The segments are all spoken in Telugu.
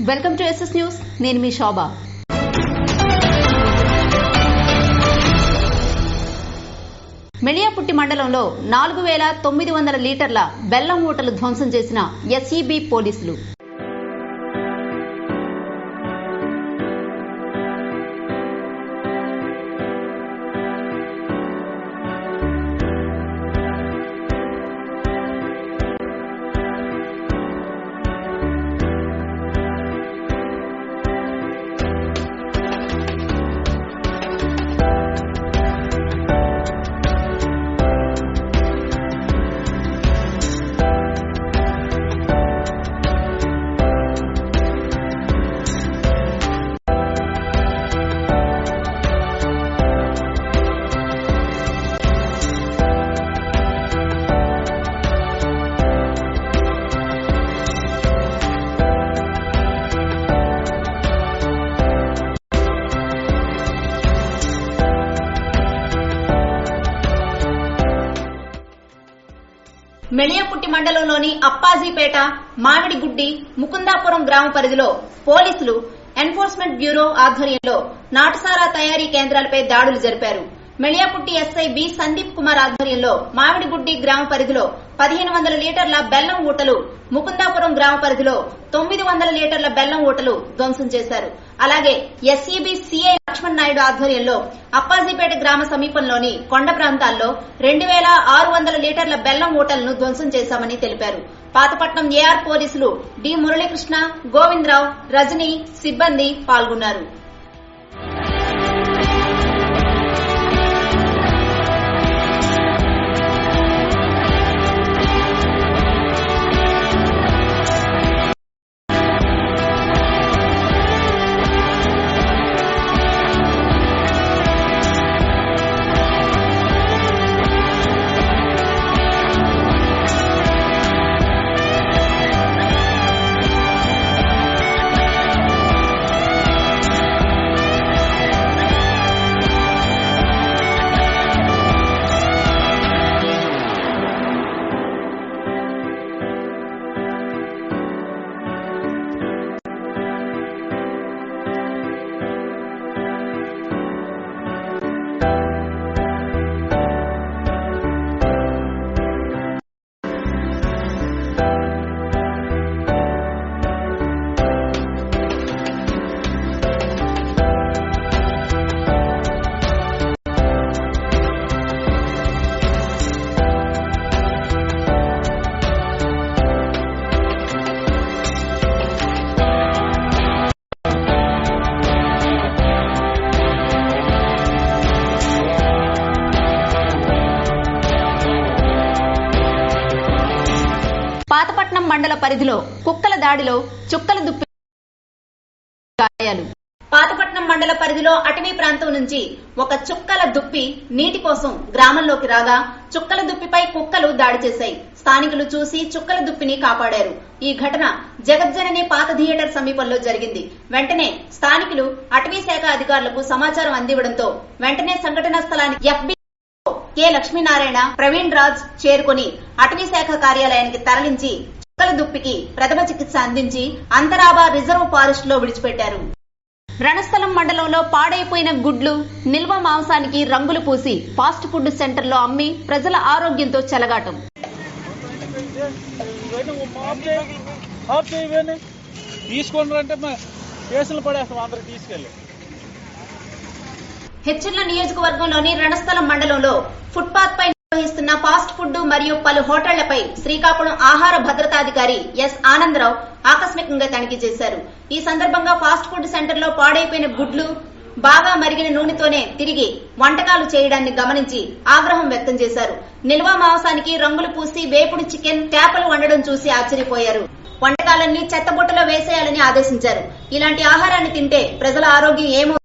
Welcome to SS news. నేను మీ శోభ. మెళియాపుట్టి మండలంలో 4900 లీటర్ల బెల్లం మూటలు ధ్వంసం చేసిన ఎస్ఈబీ పోలీసులు. మెళియాపుట్టి మండలంలోని అప్పాజీపేట, మామిడిగుడ్డి, ముకుందాపురం గ్రామ పరిధిలో పోలీసులు ఎన్ఫోర్స్మెంట్ బ్యూరో ఆధ్వర్యంలో నాటుసారా తయారీ కేంద్రాలపై దాడులు జరిపారు. మెళియాపుట్టి ఎస్ఐ బి సందీప్ కుమార్ ఆధ్వర్యంలో మామిడిగుడ్డి గ్రామ పరిధిలో 1500 లీటర్ల బెల్లం ఊటలు, ముకుందాపురం గ్రామ పరిధిలో 900 లీటర్ల బెల్లం ఊటలు ధ్వంసం చేశారు. అలాగే ఎస్ఈబీ సిఐ లక్ష్మణ్ నాయుడు ఆధ్వర్యంలో అప్పాజీపేట గ్రామ సమీపంలోని కొండ ప్రాంతాల్లో 2600 లీటర్ల బెల్లం ఊటలను ధ్వంసం చేశామని తెలిపారు. పాతపట్నం ఏఆర్ పోలీసులు డి మురళీకృష్ణ, గోవిందరావు, రజని సిబ్బంది పాల్గొన్నారు. పాతపట్నం మండల పరిధిలో కుక్కల దాడిలో చుక్కల దుప్పి గాయాలు. పాతపట్నం మండల పరిధిలో అటవీ ప్రాంతం నుంచి ఒక చుక్కల దుప్పి నీటి కోసం గ్రామంలోకి రాగా చుక్కల దుప్పిపై కుక్కలు దాడి చేశాయి. స్థానికులు చూసి చుక్కల దుప్పిని కాపాడారు. ఈ ఘటన జగజ్జనని పాత థియేటర్ సమీపంలో జరిగింది. వెంటనే స్థానికులు అటవీ శాఖ అధికారులకు సమాచారం అందివ్వడంతో వెంటనే సంఘటనా స్థలానికి ఎఫ్బి కె లక్ష్మీనారాయణ, ప్రవీణ్ రాజ్ చేరుకుని అటవీ శాఖ కార్యాలయానికి తరలించి చుక్కల దుప్పికి ప్రథమ చికిత్స అందించి అంతరాబా రిజర్వ్ ఫారెస్ట్ లో విడిచిపెట్టారు. రణస్థలం మండలంలో పాడైపోయిన గుడ్లు, నిల్వ మాంసానికి రంగులు పూసి ఫాస్ట్ ఫుడ్ సెంటర్లో అమ్మి ప్రజల ఆరోగ్యంతో చెలగాటం. హెచ్చర్ల నియోజకవర్గంలోని రణస్థలం మండలంలో ఫుట్పాత్ పై నిర్వహిస్తున్న ఫాస్ట్ ఫుడ్ మరియు పలు హోటళ్లపై శ్రీకాకుళం ఆహార భద్రతాధికారి ఎస్ ఆనందరావు ఆకస్మికంగా తనిఖీ చేశారు. ఈ సందర్భంగా ఫాస్ట్ ఫుడ్ సెంటర్ లో పాడైపోయిన గుడ్లు, బాగా మరిగిన నూనెతోనే తిరిగి వంటకాలు చేయడాన్ని గమనించి ఆగ్రహం వ్యక్తం చేశారు. నిల్వ మాంసానికి రంగులు పూసి వేపుడు చికెన్, చేపలు వండడం చూసి ఆశ్చర్యపోయారు. వంటకాలన్నీ చెత్తబుట్టలో వేసేయాలని ఆదేశించారు. ఇలాంటి ఆహారాన్ని తింటే ప్రజల ఆరోగ్యం ఏమవుతుందని,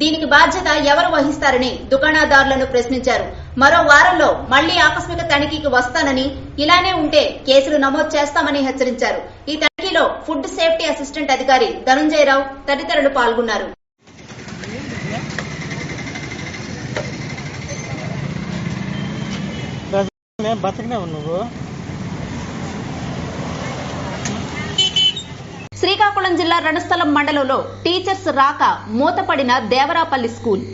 దీనికి బాధ్యత ఎవరు వహిస్తారని దుకాణదారులను ప్రశ్నించారు. మరో వారంలో మళ్లీ ఆకస్మిక తనిఖీకి వస్తానని, ఇలానే ఉంటే కేసులు నమోదు చేస్తామని హెచ్చరించారు. ఈ తనిఖీలో ఫుడ్ సేఫ్టీ అసిస్టెంట్ అధికారి ధనుంజయరావు తదితరులు పాల్గొన్నారు. శ్రీ శ్రీకాకుళం జిల్లా రణస్థలం మండలంలో టీచర్స్ రాక మూతపడిన దేవరాపల్లి స్కూల్.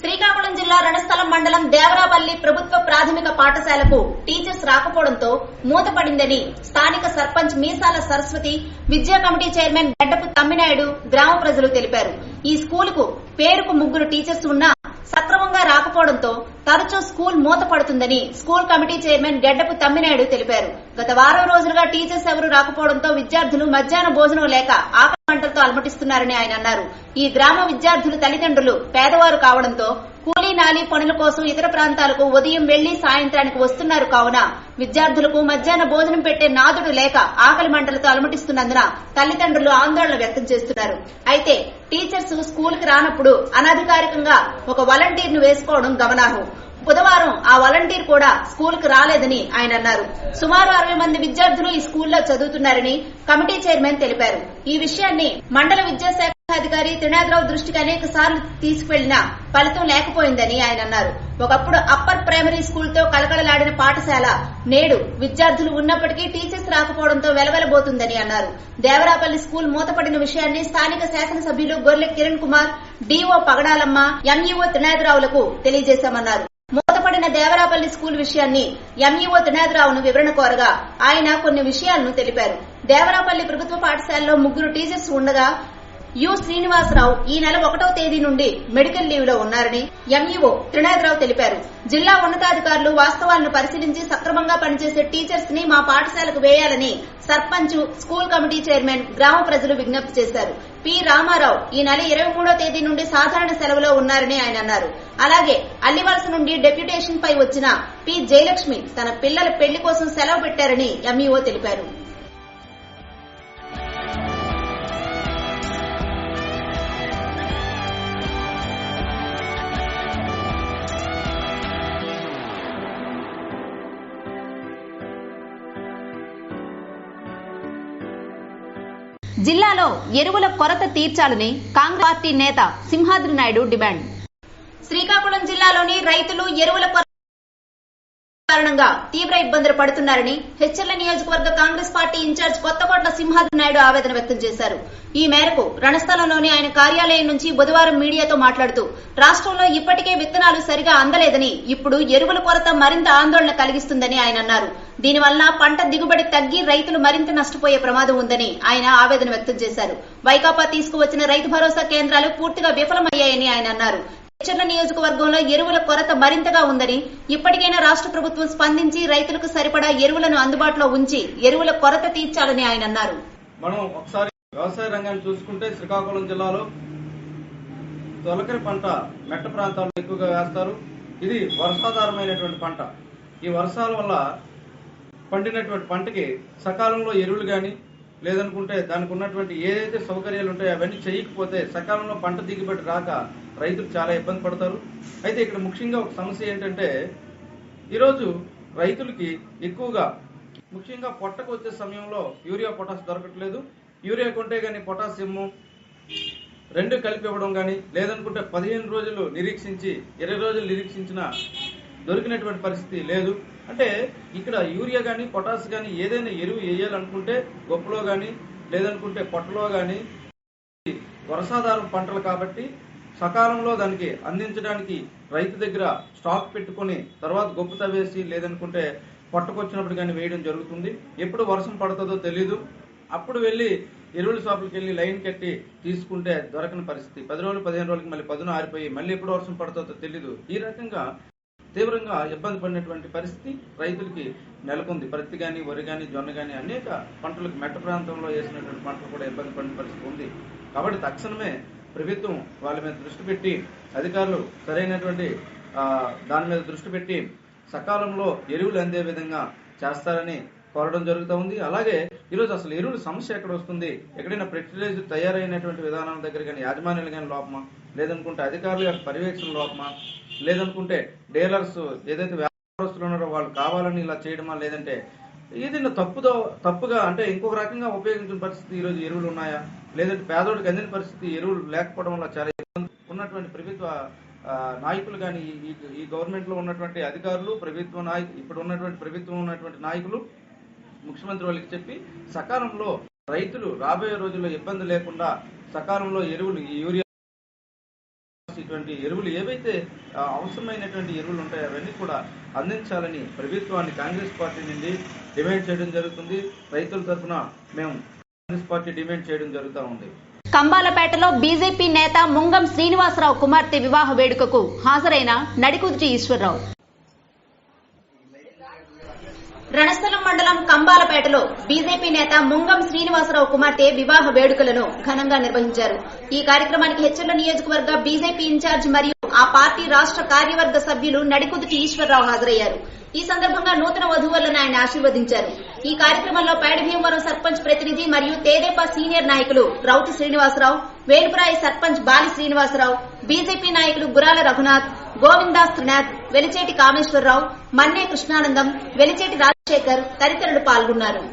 శ్రీకాకుళం జిల్లా రణస్థలం మండలం దేవరాపల్లి ప్రభుత్వ ప్రాథమిక పాఠశాలకు టీచర్స్ రాకపోవడంతో మూతపడిందని స్థానిక సర్పంచ్ మీసాల సరస్వతి, విద్యా కమిటీ చైర్మన్ గడ్డపు తమ్మినాయుడు గ్రామ ప్రజలు తెలిపారు. ఈ స్కూలుకు పేరుకు 3 టీచర్స్ ఉన్నా సక్రమంగా రాకపోవడంతో తరచూ స్కూల్ మూతపడుతుందని school committee chairman Gaddapu Thamminaidu తెలిపారు. గత వారం రోజులుగా టీచర్స్ ఎవరూ రాకపోవడంతో విద్యార్థులు మధ్యాహ్న భోజనం లేక ఆకలి మంటలతో అలమటిస్తున్నారని ఆయన అన్నారు. ఈ గ్రామ విద్యార్థుల తల్లిదండ్రులు పేదవారు కావడంతో కూలీ నాలీ పనుల కోసం ఇతర ప్రాంతాలకు ఉదయం వెళ్లి సాయంత్రానికి వస్తున్నారు కావున విద్యార్థులకు మధ్యాహ్న భోజనం పెట్టే నాదుడు లేక ఆకలి మంటలతో అలమటిస్తున్నందున తల్లిదండ్రులు ఆందోళన వ్యక్తం చేస్తున్నారు. అయితే టీచర్స్ స్కూల్ కి రానప్పుడు అనధికారికంగా ఒక వాలంటీర్ ను వేసుకోవడం గమనార్హం. బుధవారం ఆ వాలంటీర్ కూడా స్కూల్ కు రాలేదని ఆయన అన్నారు. సుమారు 60 మంది విద్యార్థులు ఈ స్కూల్లో చదువుతున్నారని కమిటీ చైర్మన్ తెలిపారు. ఈ విషయాన్ని మండల విద్యాశాఖ అధికారి త్రినాథరావు దృష్టికి అనేక సార్లు తీసుకువెళ్లినా ఫలితం లేకపోయిందని ఆయన అన్నారు. ఒకప్పుడు అప్పర్ ప్రైమరీ స్కూల్ తో కళకళలాడిన పాఠశాల నేడు విద్యార్థులు ఉన్నప్పటికీ టీచర్స్ రాకపోవడంతో వెలవెలబోతుందని అన్నారు. దేవరాపల్లి స్కూల్ మూతపడిన విషయాన్ని స్థానిక శాసనసభ్యులు గొర్లె కిరణ్ కుమార్, డీఓ పగడాలమ్మ, ఎంఈఓ త్రినాథరావులకు తెలియజేశామన్నారు. మూతపడిన దేవరాపల్లి స్కూల్ విషయాన్ని ఎంఈఓ త్రినాథరావును వివరణ కోరగా ఆయన కొన్ని విషయాలను తెలిపారు. దేవరాపల్లి ప్రభుత్వ పాఠశాలలో 3 టీచర్స్ ఉండగా యు శ్రీనివాసరావు ఈ నెల 1వ తేదీ నుండి మెడికల్ లీవ్ లో ఉన్నారని ఎంఈఓ త్రినాథరావు తెలిపారు. జిల్లా ఉన్నతాధికారులు వాస్తవాలను పరిశీలించి సక్రమంగా పనిచేసే టీచర్స్ ని మా పాఠశాలకు వేయాలని సర్పంచ్, స్కూల్ కమిటీ చైర్మన్, గ్రామ ప్రజలు విజ్ఞప్తి చేశారు. పి రామారావు ఈ నెల 23వ తేదీ నుండి సాధారణ సెలవులో ఉన్నారని ఆయన అన్నారు. అలాగే అల్లివలస నుండి డెప్యుటేషన్ పై వచ్చిన పి జయలక్ష్మి తన పిల్లల పెళ్లి కోసం సెలవు పెట్టారని ఎంఈఓ తెలిపారు. జిల్లాలో ఎరువుల కొరత తీర్చాలని కాంగ్రెస్ పార్టీ నేత సింహాద్రి నాయుడు డిమాండ్. శ్రీకాకుళం జిల్లాలోని రైతులు ఎరువుల కొరత కారణంగా తీవ్ర ఇబ్బందులు పడుతున్నారని హెచ్చర్ల నియోజకవర్గ కాంగ్రెస్ పార్టీ ఇన్ఛార్జ్ కొత్తకోట్ల సింహాద్రి నాయుడు ఆవేదన వ్యక్తం చేశారు. ఈ మేరకు రణస్థలంలోని ఆయన కార్యాలయం నుంచి బుధవారం మీడియాతో మాట్లాడుతూ రాష్ట్రంలో ఇప్పటికే విత్తనాలు సరిగా అందలేదని, ఇప్పుడు ఎరువుల కొరత మరింత ఆందోళన కలిగిస్తుందని ఆయన అన్నారు. దీనివల్ల పంట దిగుబడి తగ్గి రైతులు మరింత నష్టపోయే ప్రమాదం ఉందని ఆయన ఆవేదన వ్యక్తం చేశారు. వైకాపా తీసుకువచ్చిన రైతు భరోసా కేంద్రాలు పూర్తిగా విఫలమయ్యాయని ఆయన అన్నారు. హెచ్చర్ల నియోజకవర్గంలో ఎరువుల కొరత మరింతగా ఉందని, ఇప్పటికైనా రాష్ట్ర ప్రభుత్వం స్పందించి రైతులకు సరిపడా ఎరువులను అందుబాటులో ఉంచి ఎరువుల కొరత తీర్చాలని ఆయన అన్నారు. మనం ఒకసారి వ్యవసాయ రంగాన్ని చూసుకుంటే శ్రీకాకుళం జిల్లాలో తొలకరి పంట మెట్ట ప్రాంతాల్లో ఎక్కువగా వేస్తారు. ఇది వర్షాధారమైనటువంటి పంట. ఈ వర్షాల వల్ల పండినటువంటి పంటకి సకాలంలో ఎరువులు గాని లేదనుకుంటే దానికి ఉన్నటువంటి ఏదైతే సౌకర్యాలు ఉంటాయో అవన్నీ చేయకపోతే సకాలంలో పంట దిగుబడి రాక రైతులు చాలా ఇబ్బంది పడతారు. అయితే ఇక్కడ ముఖ్యంగా ఒక సమస్య ఏంటంటే ఈరోజు రైతులకి ఎక్కువగా ముఖ్యంగా పొట్టకు వచ్చే సమయంలో యూరియా, పొటాష్ దొరకట్లేదు. యూరియా కొంటే గానీ పొటాషియం 2 కలిపి ఇవ్వడం గానీ లేదనుకుంటే 15 రోజులు నిరీక్షించి 20 రోజులు నిరీక్షించిన దొరికినటువంటి పరిస్థితి లేదు. అంటే ఇక్కడ యూరియా గానీ పొటాష్ గానీ ఏదైనా ఎరువు వేయాలనుకుంటే గొప్పలో గానీ లేదనుకుంటే పొట్టలో గానీ వర్షాధారం పంటలు కాబట్టి సకాలంలో దానికి అందించడానికి రైతు దగ్గర స్టాక్ పెట్టుకుని తర్వాత గొప్ప తవ్వేసి లేదనుకుంటే పొట్టకొచ్చినప్పుడు కానీ వేయడం జరుగుతుంది. ఎప్పుడు వర్షం పడుతుందో తెలీదు. అప్పుడు వెళ్లి ఎరువుల షాపులకు వెళ్లి లైన్ కట్టి తీసుకుంటే దొరకని పరిస్థితి. 10 రోజులు 15 రోజులకి మళ్ళీ పదును ఆరిపోయి మళ్ళీ ఎప్పుడు వర్షం పడుతుందో తెలీదు. ఈ రకంగా తీవ్రంగా ఇబ్బంది పడినటువంటి పరిస్థితి రైతులకి నెలకొంది. పత్తి గాని, వరి గాని, జొన్న గాని అనేక పంటలకు మెట్ట ప్రాంతంలో వేసినటువంటి పంటలు కూడా ఇబ్బంది పడిన పరిస్థితి ఉంది. కాబట్టి తక్షణమే ప్రభుత్వం వాళ్ళ మీద దృష్టి పెట్టి, అధికారులు సరైనటువంటి దాని మీద దృష్టి పెట్టి సకాలంలో ఎరువులు అందే విధంగా చేస్తారని కోరడం జరుగుతూ ఉంది. అలాగే ఈరోజు అసలు ఎరువుల సమస్య ఎక్కడ వస్తుంది? ఎక్కడైనా ఫెర్టిలైజర్ తయారైనటువంటి విధానం దగ్గర కానీ యాజమాన్యాలు కానీ లోపమా, లేదనుకుంటే అధికారుల యొక్క పర్యవేక్షణ లోపమా, లేదనుకుంటే డీలర్స్ ఏదైతే వ్యాపారస్తులు ఉన్నారో వాళ్ళు కావాలని ఇలా చేయడమా, లేదంటే ఏదైనా తప్పుగా అంటే ఇంకొక రకంగా ఉపయోగించిన పరిస్థితి ఈరోజు ఎరువులు ఉన్నాయా, లేదంటే పేదోడికి అందిన పరిస్థితి ఎరువులు లేకపోవడం వల్ల చాలా ఇబ్బంది ఉన్నటువంటి ప్రభుత్వ నాయకులు కానీ ఈ గవర్నమెంట్ లో ఉన్నటువంటి అధికారులు ఇప్పుడు ఉన్నటువంటి ప్రభుత్వం ఉన్నటువంటి నాయకులు ముఖ్యమంత్రి వాళ్ళకి చెప్పి సకాలంలో రైతులు రాబోయే రోజుల్లో ఇబ్బంది లేకుండా సకాలంలో ఎరువులు యూరియా ఇటువంటి ఎరువులు ఏవైతే అవసరమైనటువంటి ఎరువులు ఉంటాయో అవన్నీ కూడా అందించాలని ప్రభుత్వాన్ని కాంగ్రెస్ పార్టీ నుండి డిమాండ్ చేయడం జరుగుతుంది. రైతుల తరఫున మేము కాంగ్రెస్ పార్టీ డిమాండ్ చేయడం జరుగుతూ ఉంది. కంబాలపేటలో బీజేపీ నేత ముంగం శ్రీనివాసరావు కుమార్తె వివాహ వేడుకకు హాజరైన నడికుదుటి ఈశ్వరరావు. రణస్థలం మండలం కంబాలపేటలో బీజేపీ నేత ముంగం శ్రీనివాసరావు కుమార్తె వివాహ వేడుకలను ఘనంగా నిర్వహించారు. ఈ కార్యక్రమానికి హెచ్చర్ల నియోజకవర్గ బీజేపీ ఇన్ఛార్జ్ మరియు ఆ పార్టీ రాష్ట్ర కార్యవర్గ సభ్యులు నడికుదుటి ఈశ్వరరావు హాజరయ్యారు. ఈ సందర్భంగా నూతన వధువులను ఆయన ఆశీర్వదించారు. ఈ కార్యక్రమంలో పేడభీమవరం సర్పంచ్ ప్రతినిధి మరియు తేదేపా సీనియర్ నాయకులు రౌతి శ్రీనివాసరావు, వేలుపురాయి సర్పంచ్ బాలి శ్రీనివాసరావు, బీజేపీ నాయకులు గురాల రఘునాథ్, గోవిందాస్ త్రినాథ్, వెలిచేటి కామేశ్వరరావు, మన్నే కృష్ణానందం, వెలిచేటి రాజశేఖర్ తదితరులు పాల్గొన్నారు.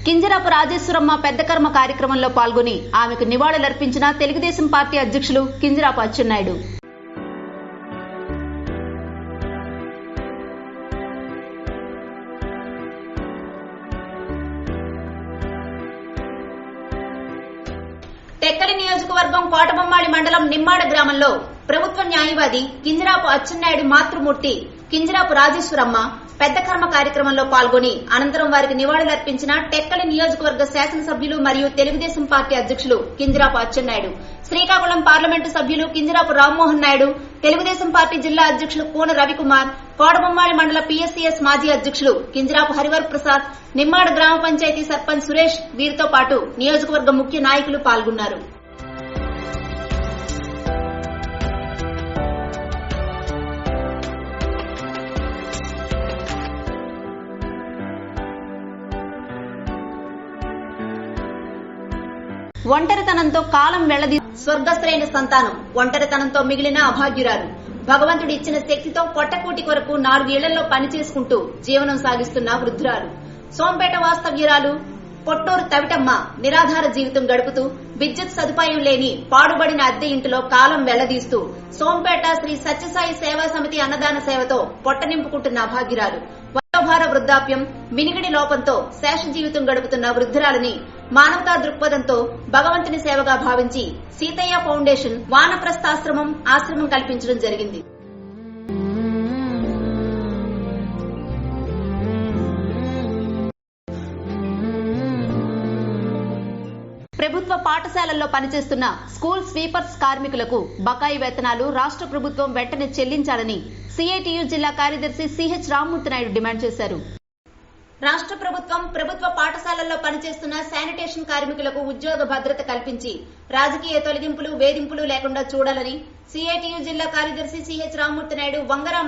కింజరాపు రాజేశ్వరమ్మ పెద్ద కర్మ కార్యక్రమంలో పాల్గొని ఆమెకు నివాళులర్పించిన తెలుగుదేశం పార్టీ అధ్యక్షులు కింజరాపు అచ్చెన్నాయుడు. టెక్కలి నియోజకవర్గం కోటబొమ్మాళి మండలం నిమ్మాడ గ్రామంలో ప్రభుత్వ న్యాయవాది కింజరాపు అచ్చెన్నాయుడు మాతృమూర్తి కింజరాపు రాజేశ్వరమ్మ పెద్ద కర్మ కార్యక్రమంలో పాల్గొని అనంతరం వారికి నివాళులర్పించిన టెక్కలి నియోజకవర్గ శాసనసభ్యులు మరియు తెలుగుదేశం పార్టీ అధ్యక్షులు కింజరాపు అచ్చెన్నాయుడు, శ్రీకాకుళం పార్లమెంటు సభ్యులు కింజరాపు రామ్మోహన్ నాయుడు, తెలుగుదేశం పార్టీ జిల్లా అధ్యక్షులు కూన రవికుమార్, కోటబొమ్మాళి మండల పీఎస్సీఎస్ మాజీ అధ్యక్షులు కింజరాపు హరివర్ ప్రసాద్, నిమ్మాడ గ్రామ పంచాయతీ సర్పంచ్ సురేష్ వీరితో పాటు నియోజకవర్గ ముఖ్య నాయకులు పాల్గొన్నారు. ఒంటరితనంతో కాలం వెళ్లది స్వర్గస్థులైన సంతానం, ఒంటరితనంతో మిగిలిన అభాగ్యురాలు, భగవంతుడు ఇచ్చిన శక్తితో పొట్టకూటి కొరకు 4 ఇళ్లలో పనిచేసుకుంటూ జీవనం సాగిస్తున్న వృద్ధురాలు, సోంపేట వాస్తవ్యురాలు పొట్టూరు తవిటమ్మ నిరాధార జీవితం గడుపుతూ విద్యుత్ సదుపాయం లేని పాడుబడిన అద్దె ఇంటిలో కాలం వెళ్లదీస్తూ సోంపేట శ్రీ సత్యసాయి సేవా సమితి అన్నదాన సేవతో పొట్ట నింపుకుంటున్న అభాగ్యురాలు, వయోభార వృద్ధాప్యం, వినికిడి లోపంతో శేష జీవితం గడుపుతున్న వృద్ధురాలని మానవతా దృక్పథంతో భగవంతుని సేవగా భావించి సీతయ్య ఫౌండేషన్ వానప్రస్థాశ్రమం ఆశ్రమం కల్పించడం జరిగింది. ప్రభుత్వ పాఠశాలల్లో పనిచేస్తున్న స్కూల్ స్వీపర్స్ కార్మికులకు బకాయి వేతనాలు రాష్ట్ర ప్రభుత్వం వెంటనే చెల్లించాలని సిఐటియు జిల్లా కార్యదర్శి సిహెచ్ రామ్మూర్తి నాయుడు డిమాండ్ చేశారు. రాష్ట్ర ప్రభుత్వం ప్రభుత్వ పాఠశాలల్లో పనిచేస్తున్న శానిటేషన్ కార్మికులకు ఉద్యోగ భద్రత కల్పించి రాజకీయ తొలగింపులు వేధింపులు లేకుండా చూడాలని సిఐటియు జిల్లా కార్యదర్శి సిహెచ్ రామ్మూర్తి నాయుడు వంగరా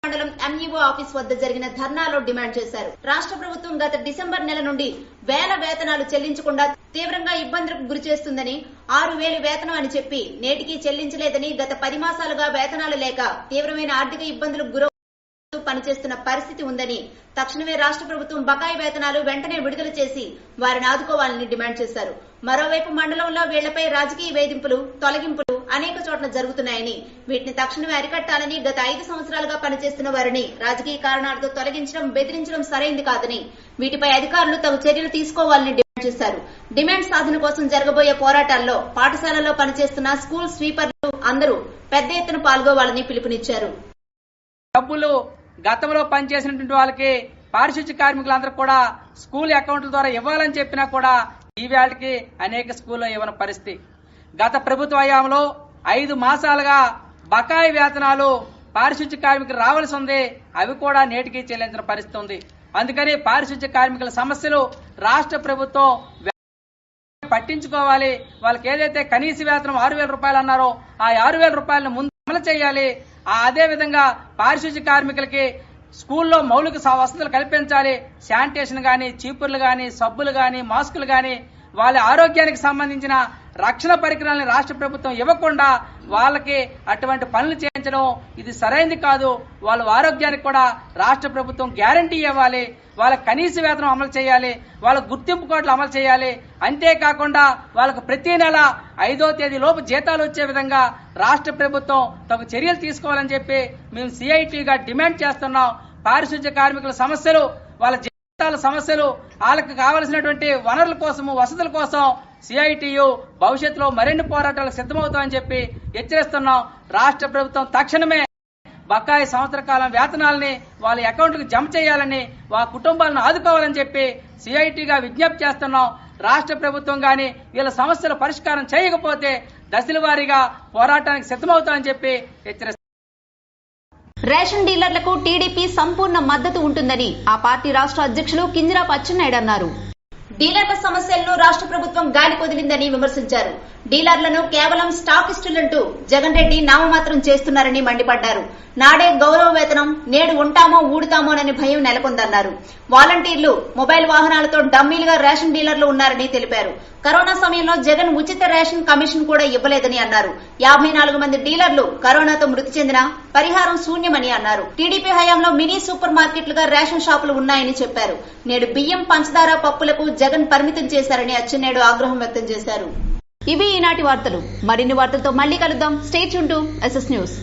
మండలం ఎంఈఓ ఆఫీస్ వద్ద జరిగిన ధర్నాలో డిమాండ్ చేశారు. రాష్ట్ర ప్రభుత్వం గత డిసెంబర్ నెల నుండి వేల వేతనాలు చెల్లించకుండా తీవ్రంగా ఇబ్బందులకు గురి చేస్తుందని, 6,000 వేతనం అని చెప్పి నేటికి చెల్లించలేదని, గత 10 మాసాలుగా వేతనాలు లేక తీవ్రమైన ఆర్థిక ఇబ్బందులకు గురవుతూ పనిచేస్తున్న పరిస్థితి ఉందని, తక్షణమే రాష్ట్ర ప్రభుత్వం బకాయి వేతనాలు వెంటనే విడుదల చేసి వారిని ఆదుకోవాలని డిమాండ్ చేశారు. మరోవైపు మండలంలో వీళ్లపై రాజకీయ వేధింపులు, తొలగింపులు అనేక చోట్ల జరుగుతున్నాయని, వీటిని తక్షణమే అరికట్టాలని, గత 5 సంవత్సరాలుగా పనిచేస్తున్న వారిని రాజకీయ కారణాలతో తొలగించడం, బెదిరించడం సరైంది కాదని, వీటిపై అధికారులు తగు చర్యలు తీసుకోవాలని డిమాండ్ చేశారు. డిమాండ్ సాధన కోసం జరగబోయే పోరాటాల్లో పాఠశాలలో పనిచేస్తున్న స్కూల్ స్వీపర్లు అందరూ పెద్ద ఎత్తున పాల్గొవాలని పిలుపునిచ్చారు. డబ్బులు గతంలో పనిచేసినటువంటి వాళ్ళకి పారిశుద్ధ్య కార్మికులందరూ కూడా స్కూల్ అకౌంట్ల ద్వారా ఇవ్వాలని చెప్పినా కూడా ఈ వేళకి అనేక స్కూల్లో ఇవ్వని పరిస్థితి. గత ప్రభుత్వ హయాంలో 5 మాసాలుగా బకాయి వేతనాలు పారిశుద్ధ్య కార్మికులు రావాల్సి ఉంది, అవి కూడా నేటికి చెల్లించిన పరిస్థితి ఉంది. అందుకని పారిశుద్ధ్య కార్మికుల సమస్యలు రాష్ట్ర ప్రభుత్వం పట్టించుకోవాలి. వాళ్ళకి ఏదైతే కనీస వేతనం 6,000 రూపాయలు అన్నారో ఆ 6,000 రూపాయలను ముందు అమలు చేయాలి. అదే విధంగా పారిశుద్ధ్య కార్మికులకి స్కూల్లో మౌలిక వసతులు కల్పించాలి. శానిటేషన్ గాని, చీపుర్లు గాని, సబ్బులు గాని, మాస్కులు గాని, వాళ్ళ ఆరోగ్యానికి సంబంధించిన రక్షణ పరికరాలను రాష్ట్ర ప్రభుత్వం ఇవ్వకుండా వాళ్ళకి అటువంటి పనులు చేయించడం ఇది సరైనది కాదు. వాళ్ళ ఆరోగ్యానికి కూడా రాష్ట్ర ప్రభుత్వం గ్యారంటీ ఇవ్వాలి. వాళ్ళ కనీస వేతనం అమలు చేయాలి. వాళ్ళ గుర్తింపు కార్డులు అమలు చేయాలి. అంతేకాకుండా వాళ్ళకు ప్రతి నెల 5వ తేదీ లోపు జీతాలు వచ్చే విధంగా రాష్ట్ర ప్రభుత్వం తగు చర్యలు తీసుకోవాలని చెప్పి మేము సిఐటిగా డిమాండ్ చేస్తున్నాం. పారిశుద్ధ్య కార్మికుల సమస్యలు, వాళ్ళ జీతాల సమస్యలు, వాళ్ళకి కావలసినటువంటి వనరుల కోసము, వసతుల కోసం సిఐటియు భవిష్యత్తులో మరిన్ని పోరాటాలకు సిద్దమవుతామని చెప్పి హెచ్చరిస్తున్నాం. రాష్ట్ర ప్రభుత్వం తక్షణమే బకాయి సంవత్సర కాలం వేతనాలని వాళ్ళ అకౌంట్లకు జమ చేయాలని, వాళ్ళ కుటుంబాలను ఆదుకోవాలని చెప్పి సిఐటిగా విజ్ఞప్తి చేస్తున్నాం. రాష్ట్ర ప్రభుత్వం గాని వీళ్ళ సమస్యల పరిష్కారం చేయకపోతే దశల వారీగా పోరాటానికి సిద్దమవుతామని చెప్పి హెచ్చరిస్తున్నాం. రేషన్ డీలర్లకు టీడీపీ సంపూర్ణ మద్దతు ఉంటుందని ఆ పార్టీ రాష్ట్ర అధ్యక్షులు కింజరాపు అచ్చెన్నాయుడు అన్నారు. డీలర్ల సమస్యలను రాష్ట్ర ప్రభుత్వం గాలి కొదిలిందని విమర్శించారు. డీలర్లను కేవలం స్టాకిస్టులంటూ జగన్ రెడ్డి నామమాత్రం చేస్తున్నారని మండిపడ్డారు. నాడే గౌరవ వేతనం, నేడు ఉంటామో ఊడుతామోనని భయం నెలకొందన్నారు. వాలంటీర్లు, మొబైల్ వాహనాలతో డమ్మీలుగా రేషన్ డీలర్లు ఉన్నారని తెలిపారు. కరోనా సమయంలో జగన్ ఉచిత రేషన్ కమిషన్ కూడా ఇవ్వలేదని అన్నారు. 54 మంది డీలర్లు కరోనాతో మృతి చెందినా పరిహారం శూన్యమని అన్నారు. టీడీపీ హయాంలో మినీ సూపర్ మార్కెట్లుగా రేషన్ షాపులు ఉన్నాయని చెప్పారు. నేడు బియ్యం, పంచదార, పప్పులకు జగన్ పరిమితం చేశారని అచ్చెన్నాయుడు ఆగ్రహం వ్యక్తం చేశారు. ఇవి ఈనాటి వార్తలు. మరిన్ని వార్తలతో మళ్లీ కలుద్దాం. Stay tune to SS news.